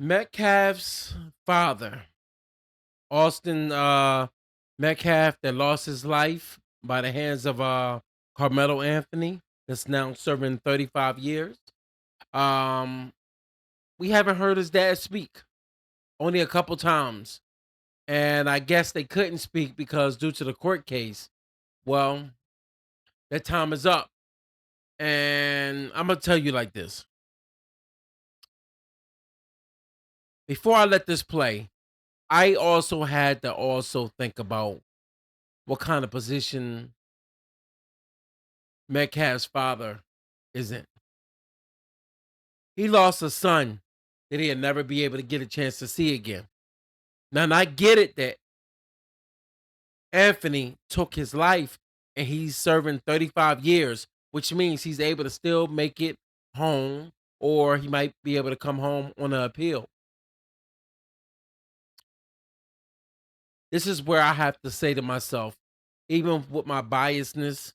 Metcalf's father, Austin Metcalf, that lost his life by the hands of Carmelo Anthony, that's now serving 35 years. Um, we haven't heard his dad speak, only a couple times. And I guess they couldn't speak because due to the court case, well, that time is up. And I'm gonna tell you like this. Before I let this play, I also had to also think about what kind of position Metcalf's father is in. He lost a son that he'll never be able to get a chance to see again. Now, and I get it that Anthony took his life and he's serving 35 years, which means he's able to still make it home, or he might be able to come home on an appeal. This is where I have to say to myself, even with my biasness,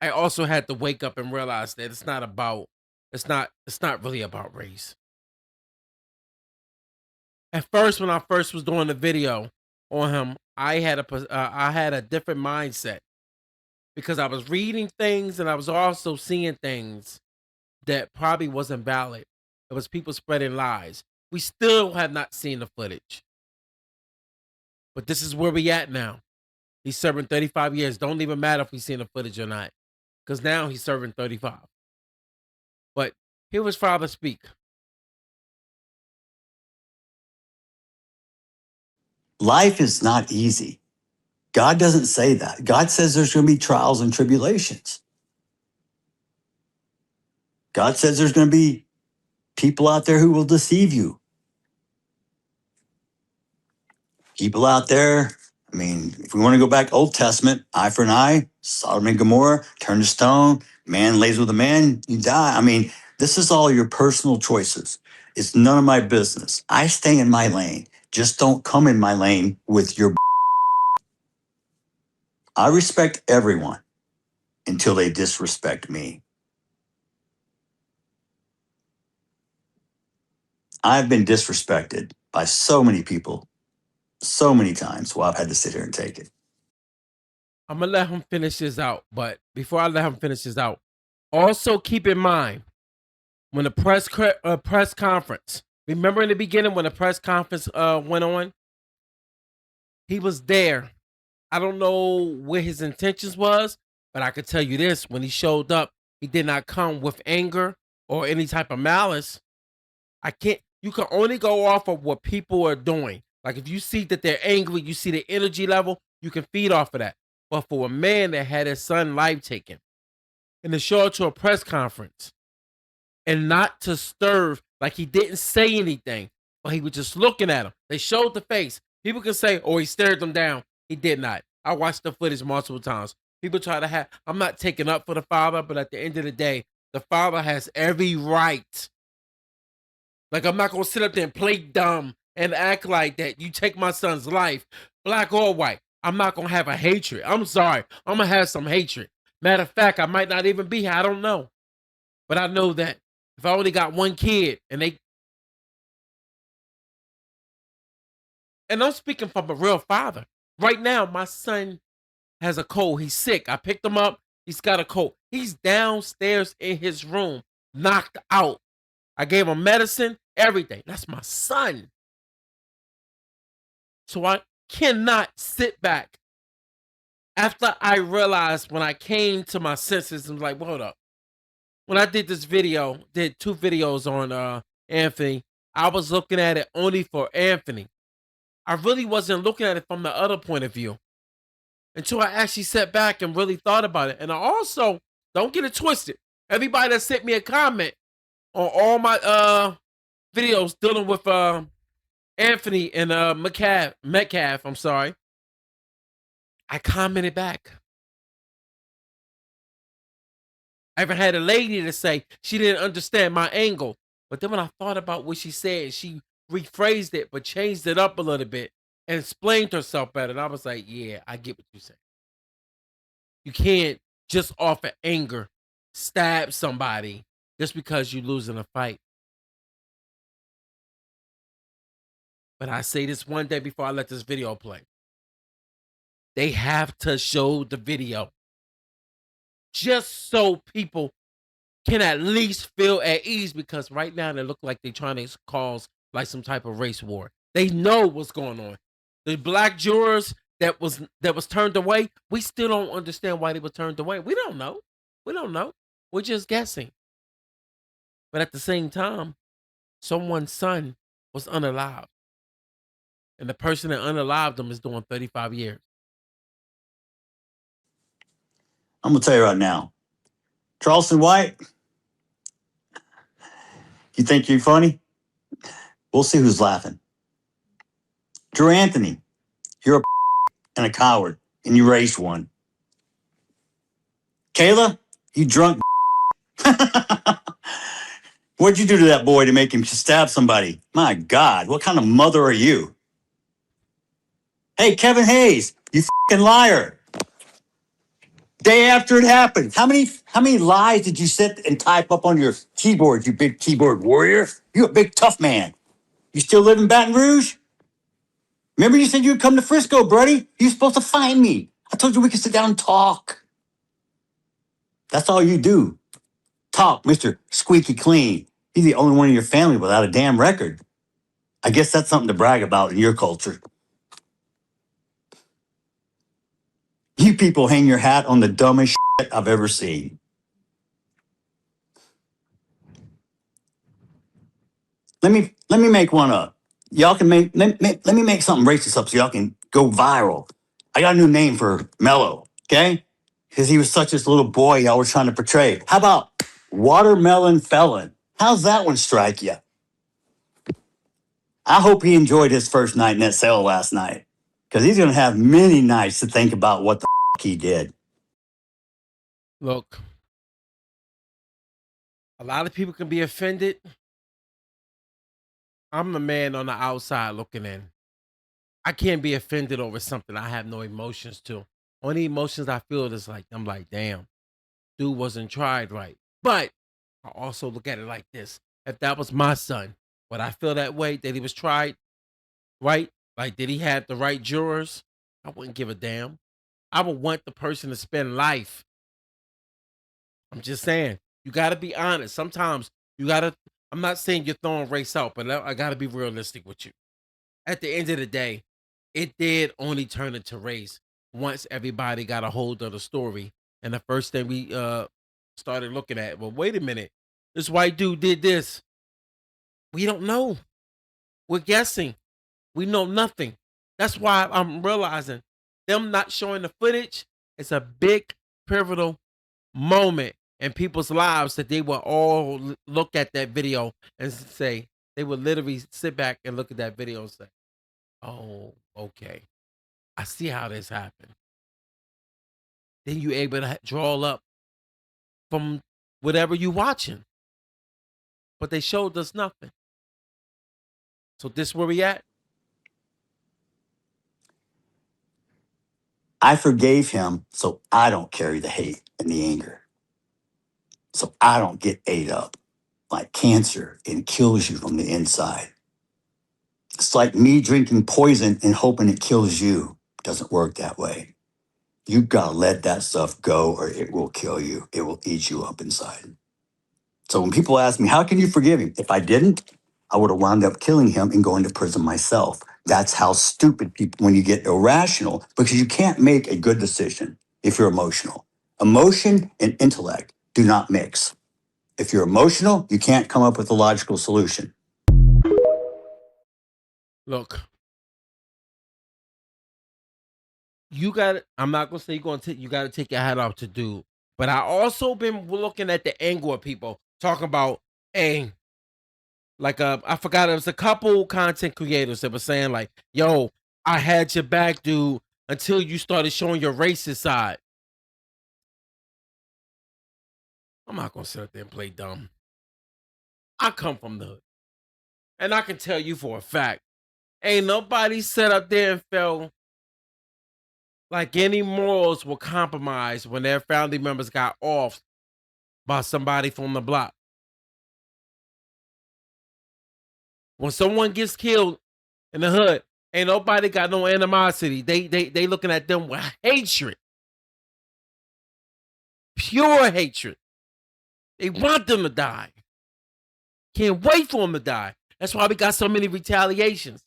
I also had to wake up and realize that it's not really about race. At first, when I first was doing the video on him, I had a different mindset because I was reading things and I was also seeing things that probably wasn't valid. It was people spreading lies. We still have not seen the footage, but this is where we at now. He's serving 35 years. Don't even matter if we seen the footage or not, because now he's serving 35. But hear his father speak. Life is not easy. God doesn't say that. God says there's going to be trials and tribulations. God says there's going to be people out there who will deceive you. People out there, I mean, if we want to go back Old Testament, eye for an eye, Sodom and Gomorrah, turn to stone, man lays with a man, you die. I mean, this is all your personal choices. It's none of my business. I stay in my lane. Just don't come in my lane with your. I respect everyone until they disrespect me. I've been disrespected by so many people so many times while I've had to sit here and take it. I'm gonna let him finish this out, but before I let him finish this out, also keep in mind when the press conference. Remember in the beginning when the press conference went on, he was there. I don't know what his intentions was, but I could tell you this: when he showed up, he did not come with anger or any type of malice. I can't. You can only go off of what people are doing. Like if you see that they're angry, you see the energy level, you can feed off of that. But for a man that had his son life taken and to show up to a press conference and not to stir, like he didn't say anything, but he was just looking at him. They showed the face. People can say, "Oh, he stared them down." He did not. I watched the footage multiple times. People try to have. I'm not taking up for the father, but at the end of the day, the father has every right. Like I'm not gonna sit up there and play dumb and act like that. You take my son's life, black or white. I'm not gonna have a hatred. I'm sorry. I'm gonna have some hatred. Matter of fact, I might not even be here. I don't know. But I know that if I only got one kid and I'm speaking from a real father. Right now, my son has a cold. He's sick. I picked him up. He's got a cold. He's downstairs in his room, knocked out. I gave him medicine, everything. That's my son. So I cannot sit back after I realized when I came to my senses and was like, well, hold up. When I did this video, did two videos on Anthony, I was looking at it only for Anthony. I really wasn't looking at it from the other point of view until I actually sat back and really thought about it. And I also, don't get it twisted. Everybody that sent me a comment on all my videos dealing with Anthony and Metcalf, I'm sorry. I commented back. I even had a lady to say she didn't understand my angle. But then when I thought about what she said, she rephrased it, but changed it up a little bit and explained herself better. And I was like, yeah, I get what you're saying. You can't just off of anger stab somebody just because you're losing a fight. But I say this one day before I let this video play. They have to show the video just so people can at least feel at ease, because right now they look like they're trying to cause like some type of race war. They know what's going on. The black jurors that was turned away, we still don't understand why they were turned away. We don't know. We don't know. We're just guessing. But at the same time, someone's son was unalived. And the person that unalived them is doing 35 years. I'm gonna tell you right now, Charleston White, you think you're funny? We'll see who's laughing. Drew Anthony, you're a and a coward, and you raised one. Kayla, you drunk. What'd you do to that boy to make him stab somebody? My God, what kind of mother are you? Hey, Kevin Hayes, you fucking liar. Day after it happened, how many lies did you sit and type up on your keyboard, you big keyboard warrior? You a big tough man. You still live in Baton Rouge? Remember you said you'd come to Frisco, buddy? You were supposed to find me. I told you we could sit down and talk. That's all you do. Talk, Mr. Squeaky Clean. You're the only one in your family without a damn record. I guess that's something to brag about in your culture. You people hang your hat on the dumbest shit I've ever seen. Let me make one up. Y'all can let me make something racist up so y'all can go viral. I got a new name for Mello, okay? Because he was such this little boy y'all were trying to portray. How about Watermelon Felon? How's that one strike you? I hope he enjoyed his first night in that cell last night, because he's going to have many nights to think about what the he did. Look, a lot of people can be offended. I'm the man on the outside looking in. I can't be offended over something I have no emotions to. Only emotions I feel is like, I'm like, damn, dude wasn't tried right. But I also look at it like this. If that was my son, would I feel that way that he was tried right? Like, did he have the right jurors? I wouldn't give a damn. I would want the person to spend life. I'm just saying, you got to be honest. Sometimes you got to, I'm not saying you're throwing race out, but I got to be realistic with you. At the end of the day, it did only turn into race once everybody got a hold of the story. And the first thing we started looking at, well, wait a minute, this white dude did this. We don't know. We're guessing. We know nothing. That's why I'm realizing them not showing the footage is a big pivotal moment in people's lives, that they will all look at that video and say, they would literally sit back and look at that video and say, oh, okay. I see how this happened. Then you able to draw up from whatever you watching. But they showed us nothing. So this where we at? I forgave him so I don't carry the hate and the anger. So I don't get ate up like cancer and kills you from the inside. It's like me drinking poison and hoping it kills you. It doesn't work that way. You gotta let that stuff go or it will kill you. It will eat you up inside. So when people ask me, how can you forgive him? If I didn't, I would have wound up killing him and going to prison myself. That's how stupid people, when you get irrational, because you can't make a good decision if you're emotional. Emotion and intellect do not mix. If you're emotional, you can't come up with a logical solution. Look, you got it. I'm not gonna say you're gonna take. You got to take your hat off to do. But I also been looking at the angle of people talking about, hey, like I forgot, it was a couple content creators that were saying like, "Yo, I had your back, dude, until you started showing your racist side." I'm not gonna sit up there and play dumb. I come from the hood, and I can tell you for a fact, ain't nobody sat up there and felt like any morals were compromised when their family members got off by somebody from the block. When someone gets killed in the hood. Ain't nobody got no animosity. They looking at them with hatred. Pure hatred. They want them to die. Can't wait for them to die. That's why we got so many retaliations.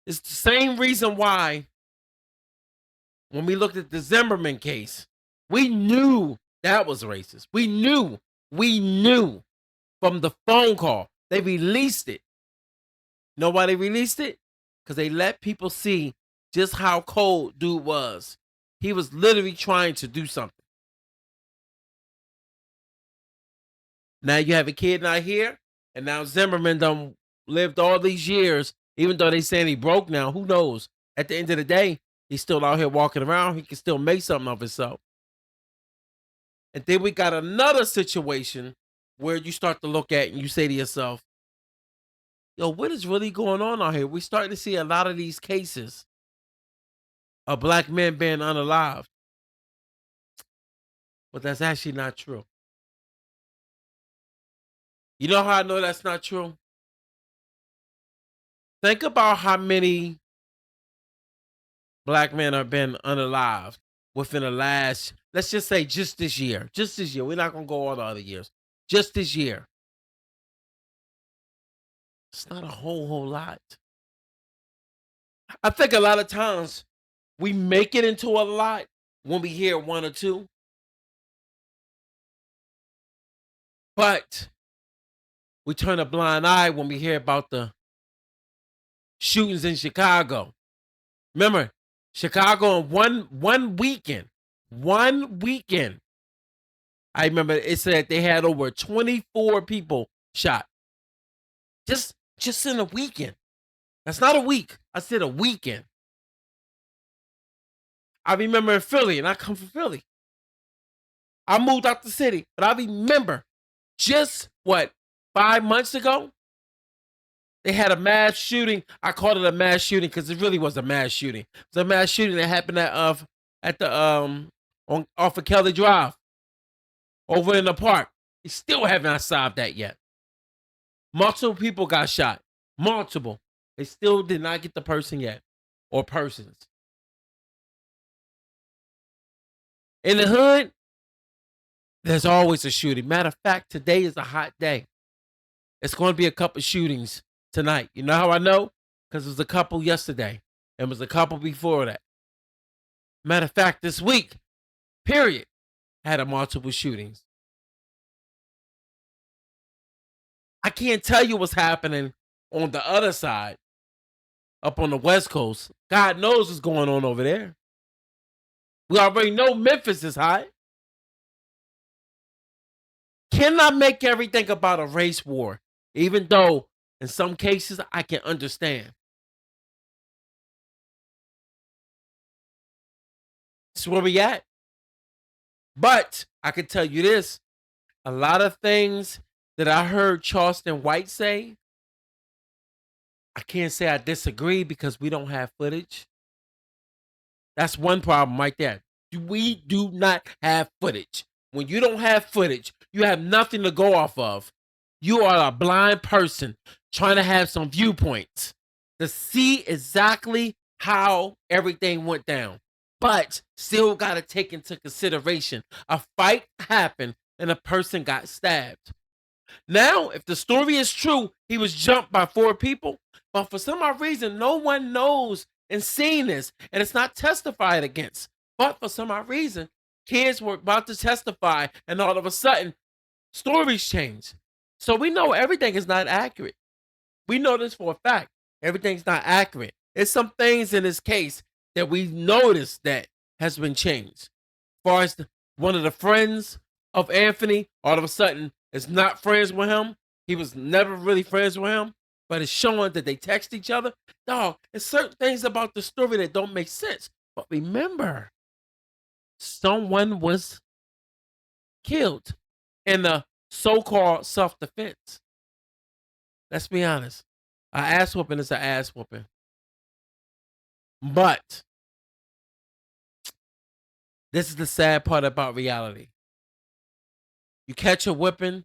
It's the same reason why when we looked at the Zimmerman case, we knew that was racist. We knew from the phone call. They released it. Nobody released it because they let people see just how cold dude was. He was literally trying to do something. Now you have a kid out here, and now Zimmerman done lived all these years, even though they saying he broke now. Who knows? At the end of the day, he's still out here walking around. He can still make something of himself. And then we got another situation where you start to look at and you say to yourself, yo, what is really going on out here? We're starting to see a lot of these cases of black men being unalived. But that's actually not true. You know how I know that's not true? Think about how many black men have been unalived within the last, let's just say just this year. Just this year. We're not going to go all the other years. Just this year. It's not a whole lot. I think a lot of times we make it into a lot when we hear one or two. But we turn a blind eye when we hear about the shootings in Chicago. Remember, Chicago in one weekend. I remember it said they had over 24 people shot. Just in a weekend. That's not a week. I said a weekend. I remember in Philly, and I come from Philly. I moved out the city, but I remember just 5 months ago, they had a mass shooting. I called it a mass shooting because it really was a mass shooting. It was a mass shooting that happened off of Kelly Drive, over in the park. They still have not solved that yet. Multiple people got shot. Multiple. They still did not get the person yet, or persons. In the hood, there's always a shooting. Matter of fact, today is a hot day. It's going to be a couple shootings tonight. You know how I know? Because there was a couple yesterday. And was a couple before that. Matter of fact, this week, period, had a multiple shootings. I can't tell you what's happening on the other side, up on the West Coast. God knows what's going on over there. We already know Memphis is hot. Cannot make everything about a race war, even though in some cases I can understand. That's where we at. But I can tell you this, a lot of things that I heard Charleston White say, I can't say I disagree because we don't have footage. That's one problem right there. We do not have footage. When you don't have footage, you have nothing to go off of. You are a blind person trying to have some viewpoints to see exactly how everything went down. But still got to take into consideration a fight happened and a person got stabbed. Now, if the story is true, he was jumped by 4 people. But for some odd reason, no one knows and seen this, and it's not testified against. But for some odd reason, kids were about to testify, and all of a sudden, stories change. So we know everything is not accurate. We know this for a fact. Everything's not accurate. There's some things in this case that we noticed that has been changed. As far as one of the friends of Anthony, all of a sudden, is not friends with him. He was never really friends with him. But it's showing that they text each other. Dog, there's certain things about the story that don't make sense. But remember, someone was killed in the so-called self-defense. Let's be honest. An ass whooping is an ass whooping. But this is the sad part about reality. You catch a whipping,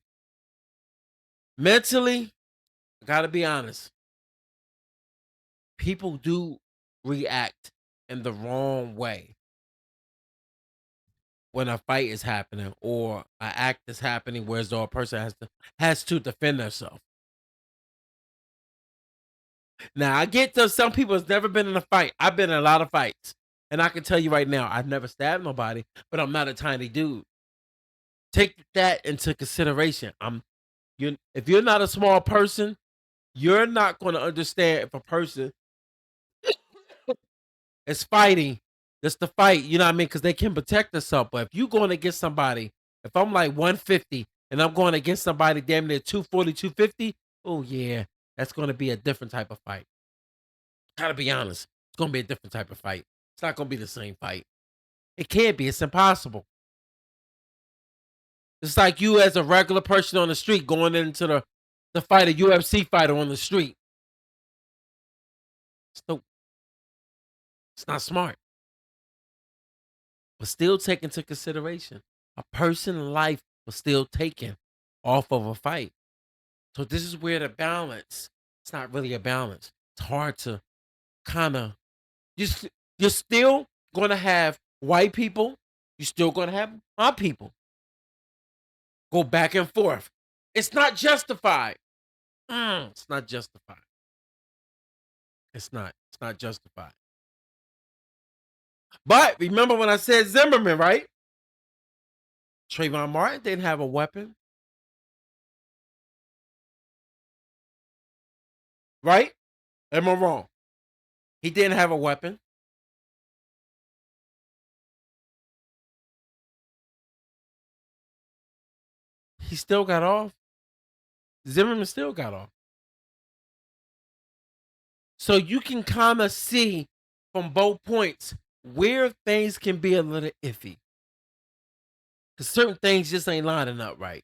mentally, I gotta be honest, people do react in the wrong way when a fight is happening or an act is happening where as though a person has to defend themselves. Now I get that some people has never been in a fight. I've been in a lot of fights. And I can tell you right now, I've never stabbed nobody, but I'm not a tiny dude. Take that into consideration. If you're not a small person, you're not going to understand if a person is fighting just to fight, you know what I mean? Because they can protect themselves. But if you're going against somebody, if I'm like 150 and I'm going against somebody damn near 240, 250, oh yeah, that's going to be a different type of fight. Gotta be honest. It's going to be a different type of fight. It's not going to be the same fight. It can't be. It's impossible. It's like you as a regular person on the street going into the fight a UFC fighter on the street. It's not smart. But still take into consideration, a person's life was still taken off of a fight. So this is where the balance, it's not really a balance. It's hard to kind of, you're still going to have white people. You're still going to have my people. Go back and forth. It's not justified. It's not justified. It's not justified. But remember when I said Zimmerman, right? Trayvon Martin didn't have a weapon. Right? Am I wrong? He didn't have a weapon. He still got off. Zimmerman still got off. So you can kind of see from both points where things can be a little iffy. Because certain things just ain't lining up right.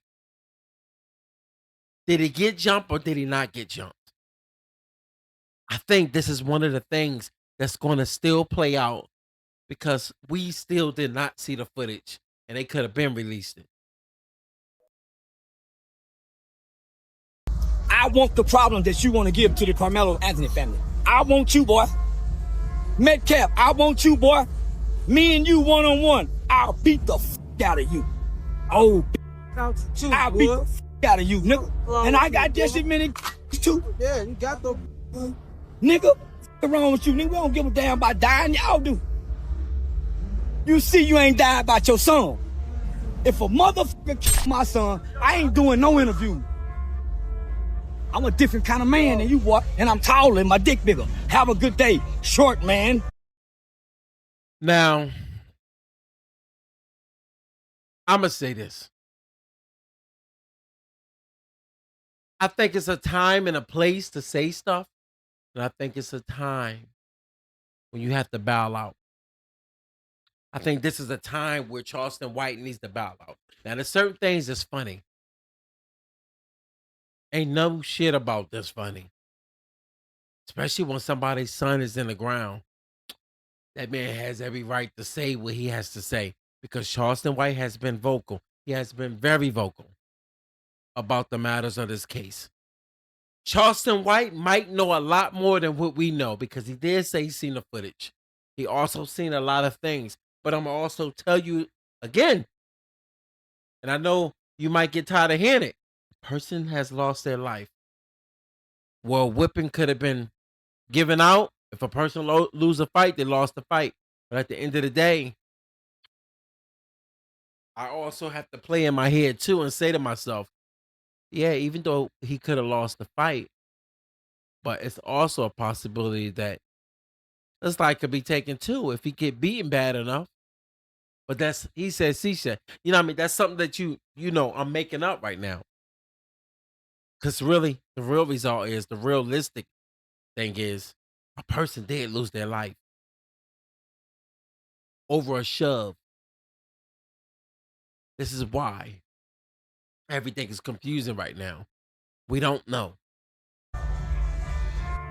Did he get jumped or did he not get jumped? I think this is one of the things that's going to still play out because we still did not see the footage and they could have been released it. I want the problem that you want to give to the Karmelo Anthony family. I want you, boy. Metcalf, I want you, boy. Me and you one-on-one. I'll beat the out of you. Oh, I'll beat the out of you, nigga. And I got just as many too. Yeah, you got the... Nigga, what's wrong with you, nigga? We don't give a damn about dying. Y'all do. You see you ain't died about your son. If a motherfucker kill my son, I ain't doing no interview. I'm a different kind of man than you, boy. And I'm taller and my dick bigger. Have a good day. Short, man. Now, I'm going to say this. I think it's a time and a place to say stuff. And I think it's a time when you have to bow out. I think this is a time where Charleston White needs to bow out. Now, there's certain things that's funny. Ain't no shit about this funny. Especially when somebody's son is in the ground. That man has every right to say what he has to say. Because Charleston White has been vocal. He has been very vocal about the matters of this case. Charleston White might know a lot more than what we know because he did say he's seen the footage. He also seen a lot of things. But I'm going to also tell you again, and I know you might get tired of hearing it, a person has lost their life. Well, whipping could have been given out. If a person lose a fight, they lost the fight. But at the end of the day, I also have to play in my head too and say to myself, yeah, even though he could have lost the fight, but it's also a possibility that this life could be taken too if he get beaten bad enough. But that's he said, she said. You know what I mean? That's something that you know I'm making up right now. Because really, the real result is, the realistic thing is, a person did lose their life over a shove. This is why everything is confusing right now. We don't know.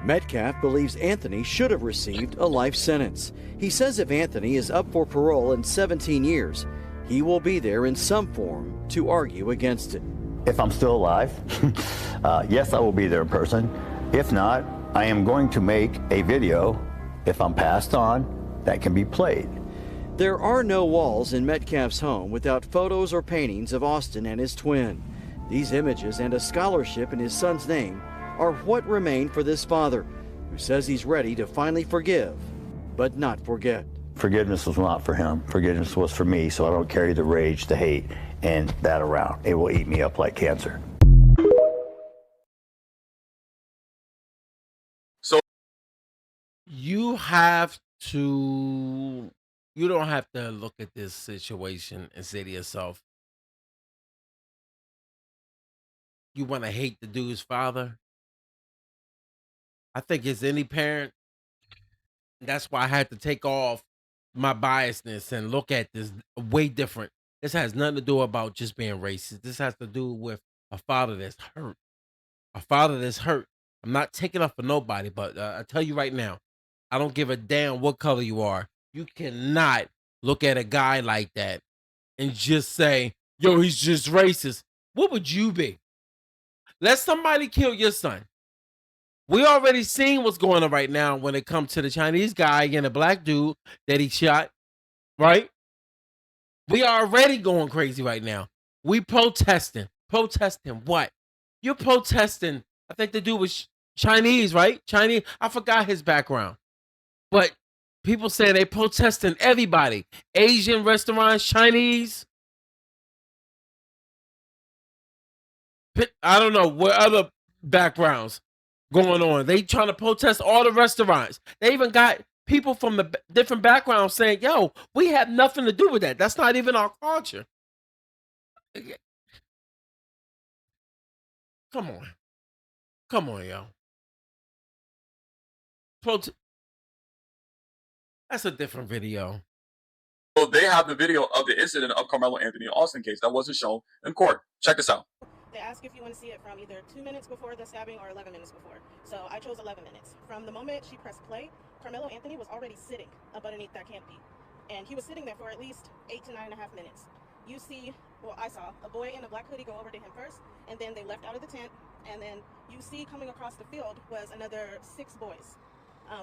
Metcalf believes Anthony should have received a life sentence. He says if Anthony is up for parole in 17 years, he will be there in some form to argue against it. If I'm still alive, yes, I will be there in person. If not, I am going to make a video, if I'm passed on, that can be played. There are no walls in Metcalf's home without photos or paintings of Austin and his twin. These images and a scholarship in his son's name are what remain for this father, who says he's ready to finally forgive, but not forget. Forgiveness was not for him. Forgiveness was for me, so I don't carry the rage, the hate, and that around. It will eat me up like cancer. You don't have to look at this situation and say to yourself, you want to hate the dude's father? I think as any parent, that's why I had to take off my biasness and look at this way different. This has nothing to do about just being racist. This has to do with a father that's hurt. A father that's hurt. I'm not taking up for nobody, but I tell you right now, I don't give a damn what color you are. You cannot look at a guy like that and just say, yo, he's just racist. What would you be? Let somebody kill your son. We already seen what's going on right now when it comes to the Chinese guy and a black dude that he shot, right? We are already going crazy right now. We protesting. Protesting what? You're protesting. I think the dude was Chinese, right? Chinese. I forgot his background. But people say they protesting everybody. Asian restaurants, Chinese. I don't know what other backgrounds going on. They trying to protest all the restaurants. They even got people from the different backgrounds saying, yo, we have nothing to do with that. That's not even our culture. Come on. Come on, yo. That's a different video. So they have the video of the incident of Karmelo Anthony Austin case that wasn't shown in court. Check this out. They ask if you want to see it from either 2 minutes before the stabbing or 11 minutes before. So I chose 11 minutes. From the moment she pressed play, Karmelo Anthony was already sitting up underneath that canopy. And he was sitting there for at least 8 to 9.5 minutes. You see, well, I saw a boy in a black hoodie go over to him first, and then they left out of the tent. And then you see coming across the field was another 6 boys.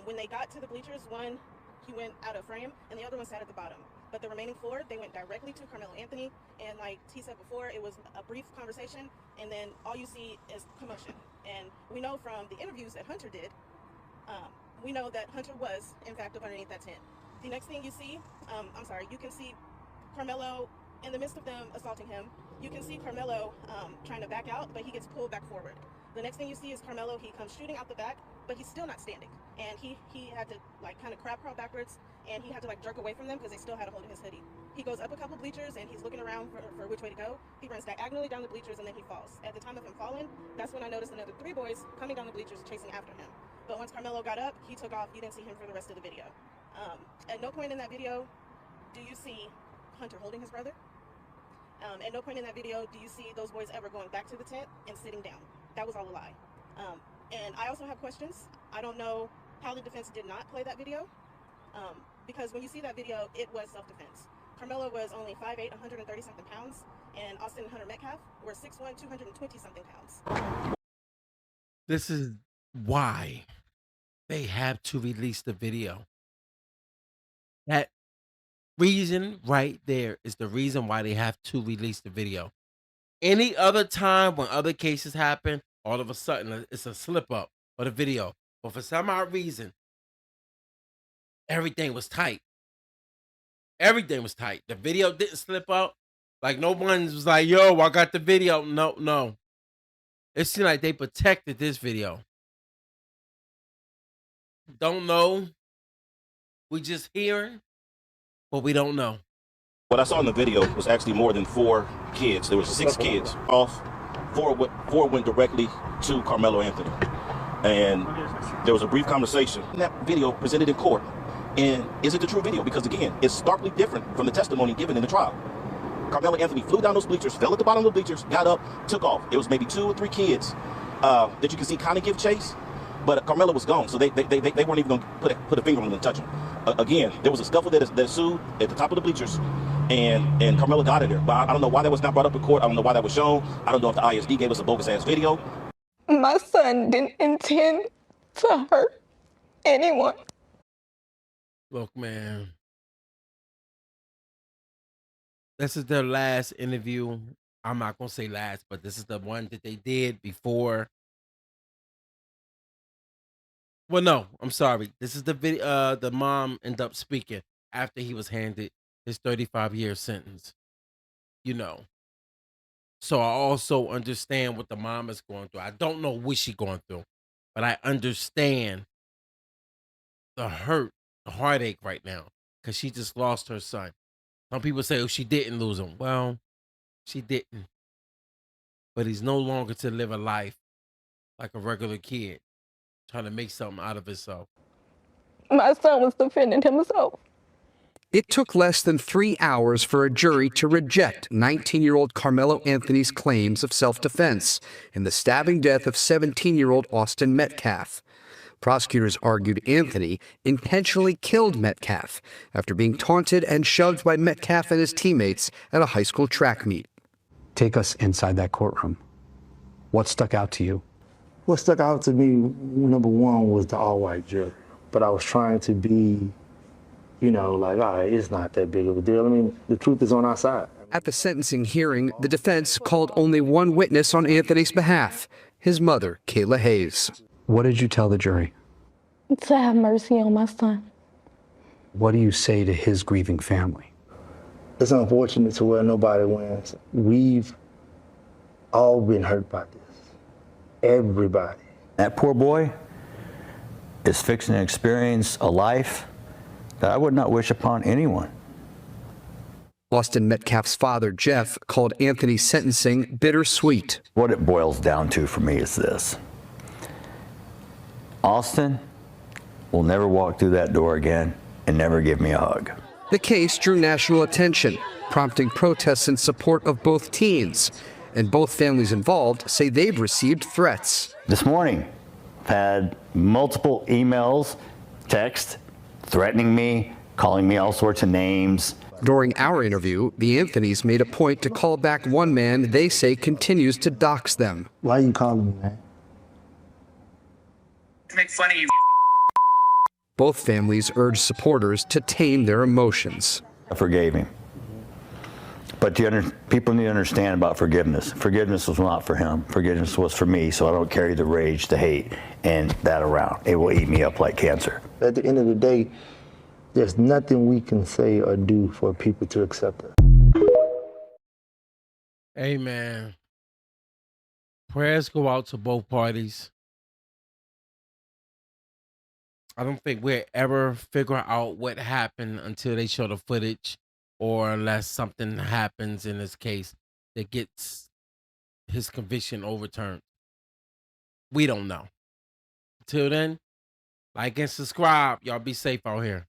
When they got to the bleachers, one, he went out of frame, and the other one sat at the bottom. But the remaining 4, they went directly to Karmelo Anthony, and like T said before, it was a brief conversation, and then all you see is commotion. And we know from the interviews that Hunter did, we know that Hunter was, in fact, up underneath that tent. The next thing you see, you can see Karmelo, in the midst of them assaulting him, you can see Karmelo trying to back out, but he gets pulled back forward. The next thing you see is Karmelo, he comes shooting out the back, but he's still not standing. And he had to like kind of crab crawl backwards, and he had to like jerk away from them because they still had a hold of his hoodie. He goes up a couple bleachers and he's looking around for which way to go. He runs diagonally down the bleachers and then he falls. At the time of him falling, that's when I noticed another 3 boys coming down the bleachers chasing after him. But once Karmelo got up, he took off. You didn't see him for the rest of the video. At no point in that video do you see Hunter holding his brother. At no point in that video do you see those boys ever going back to the tent and sitting down. That was all a lie. And I also have questions. I don't know how the defense did not play that video, because when you see that video, it was self-defense. Karmelo was only 5'8", 130-something pounds, and Austin and Hunter Metcalf were 6'1", 220-something pounds. This is why they have to release the video. That reason right there is the reason why they have to release the video. Any other time when other cases happen, all of a sudden it's a slip up of the video. But for some odd reason, everything was tight. Everything was tight. The video didn't slip up. Like no one was like, yo, I got the video. No. It seemed like they protected this video. Don't know. We just hearing, but we don't know. What I saw in the video was actually more than 4 kids. There were 6 kids off. 4 went directly to Karmelo Anthony. And there was a brief conversation. That video presented in court. And is it the true video? Because again, it's starkly different from the testimony given in the trial. Karmelo Anthony flew down those bleachers, fell at the bottom of the bleachers, got up, took off. It was maybe 2 or 3 kids that you can see kind of give chase. But Karmelo was gone, so they weren't even going to put a finger on him and touch him. Again, there was a scuffle that ensued at the top of the bleachers, and Karmelo got in there. But I don't know why that was not brought up in court. I don't know why that was shown. I don't know if the ISD gave us a bogus-ass video. My son didn't intend to hurt anyone. Look, man, this is their last interview. I'm not gonna say last, but this is the one that they did before. Well, no, I'm sorry. This is the video. The mom ended up speaking after he was handed his 35-year sentence. You know, so I also understand what the mom is going through. I don't know what she's going through, but I understand the hurt, the heartache right now because she just lost her son. Some people say, "Oh, she didn't lose him." Well, she didn't, but he's no longer to live a life like a regular kid, trying to make something out of himself. My son was defending himself. It took less than 3 hours for a jury to reject 19-year-old Karmelo Anthony's claims of self-defense in the stabbing death of 17-year-old Austin Metcalf. Prosecutors argued Anthony intentionally killed Metcalf after being taunted and shoved by Metcalf and his teammates at a high school track meet. Take us inside that courtroom. What stuck out to you? What stuck out to me, number one, was the all-white jury. But I was trying to be, like, all right, it's not that big of a deal. I mean, the truth is on our side. At the sentencing hearing, the defense called only one witness on Anthony's behalf, his mother, Kayla Hayes. What did you tell the jury? To have mercy on my son. What do you say to his grieving family? It's unfortunate to where nobody wins. We've all been hurt by this. Everybody. That poor boy is fixing to experience a life that I would not wish upon anyone. Austin Metcalf's father, Jeff, called Anthony's sentencing bittersweet. What it boils down to for me is this. Austin will never walk through that door again and never give me a hug. The case drew national attention, prompting protests in support of both teens. And both families involved say they've received threats. This morning, I've had multiple emails, texts, threatening me, calling me all sorts of names. During our interview, the Anthonys made a point to call back one man they say continues to dox them. Why are you calling me, man? To make fun of you. Both families urged supporters to tame their emotions. I forgave him. But people need to understand about forgiveness. Forgiveness was not for him. Forgiveness was for me, so I don't carry the rage, the hate, and that around. It will eat me up like cancer. At the end of the day, there's nothing we can say or do for people to accept us. Amen. Prayers go out to both parties. I don't think we'll ever figure out what happened until they show the footage, or unless something happens in this case that gets his conviction overturned. We don't know. Until then, like and subscribe. Y'all be safe out here.